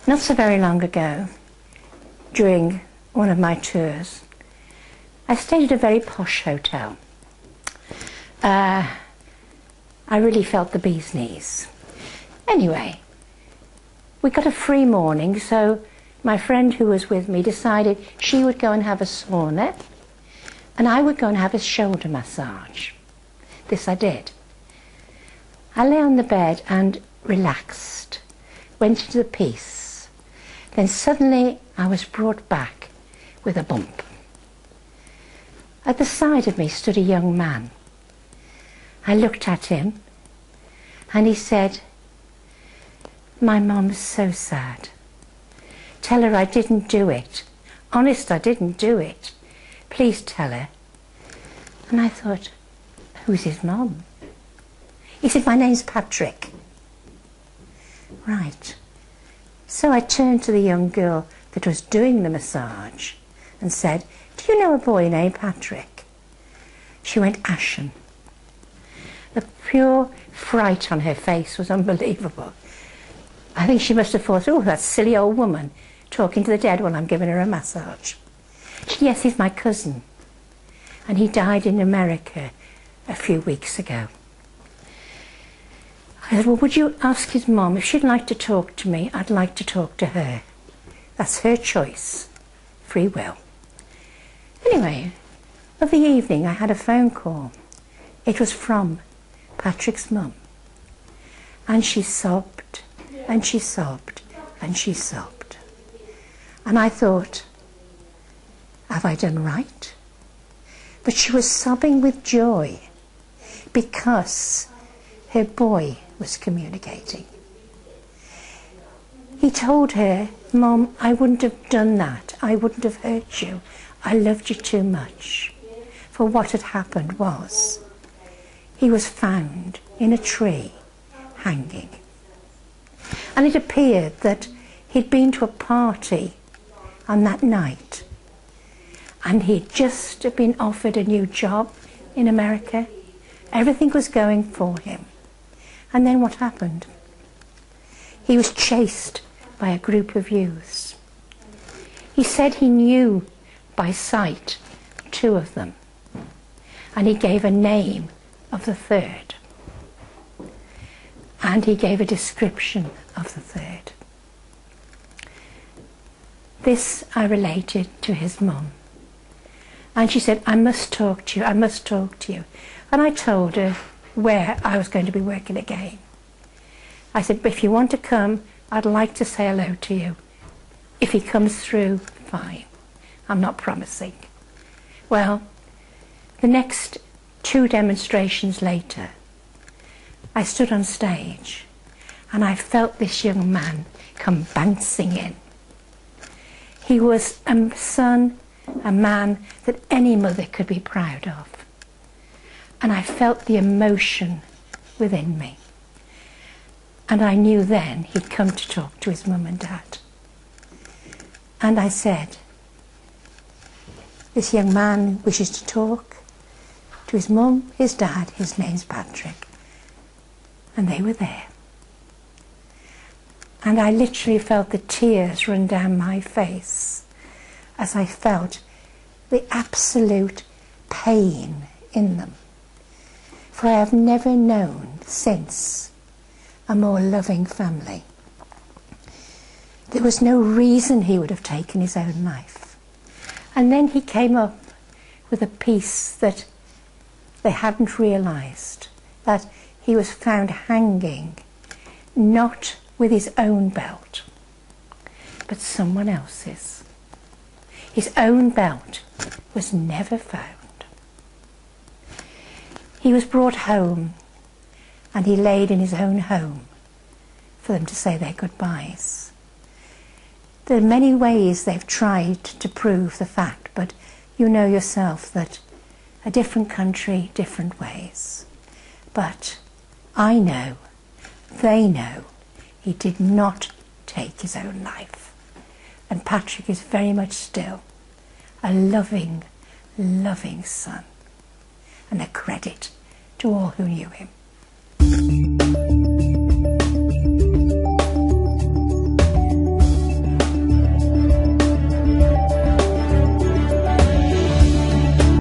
Not so very long ago, during one of my tours, I stayed at a very posh hotel. I really felt the bee's knees. Anyway, we got a free morning, so my friend who was with me decided she would go and have a sauna and I would go and have a shoulder massage. This I did. I lay on the bed and relaxed, went into the peace. Then suddenly I was brought back with a bump. At the side of me stood a young man. I looked at him and he said, "My mum's so sad. Tell her I didn't do it. Honest, I didn't do it. Please tell her." And I thought, who's his mum? He said, "My name's Patrick." Right. So I turned to the young girl that was doing the massage and said, "Do you know a boy named Patrick?" She went ashen. The pure fright on her face was unbelievable. I think she must have thought, "Oh, that silly old woman talking to the dead while I'm giving her a massage." She said, "Yes, he's my cousin. And he died in America a few weeks ago." I said, "Well, would you ask his mum if she'd like to talk to me? I'd like to talk to her. That's her choice. Free will." Anyway, of the evening I had a phone call. It was from Patrick's mum. And she sobbed, and she sobbed, and she sobbed. And I thought, have I done right? But she was sobbing with joy because her boy was communicating. He told her, "Mum, I wouldn't have done that. I wouldn't have hurt you. I loved you too much." For what had happened was, he was found in a tree, hanging. And it appeared that he'd been to a party on that night, and he'd just been offered a new job in America. Everything was going for him. And then what happened? He was chased by a group of youths. He said he knew by sight 2 of them, and he gave a name of the 3rd, and he gave a description of the 3rd. This I related to his mum, and she said, "I must talk to you, I must talk to you." And I told her where I was going to be working again. I said, "But if you want to come, I'd like to say hello to you. If he comes through, fine. I'm not promising." Well, the next 2 demonstrations later, I stood on stage and I felt this young man come bouncing in. He was a son, a man that any mother could be proud of. And I felt the emotion within me. And I knew then he'd come to talk to his mum and dad. And I said, "This young man wishes to talk to his mum, his dad, his name's Patrick." And they were there. And I literally felt the tears run down my face as I felt the absolute pain in them. For I have never known since a more loving family. There was no reason he would have taken his own life. And then he came up with a piece that they hadn't realised, that he was found hanging, not with his own belt, but someone else's. His own belt was never found. He was brought home and he laid in his own home for them to say their goodbyes. There are many ways they've tried to prove the fact, but you know yourself that a different country, different ways. But I know, they know, he did not take his own life. And Patrick is very much still a loving, loving son, and a credit to all who knew him.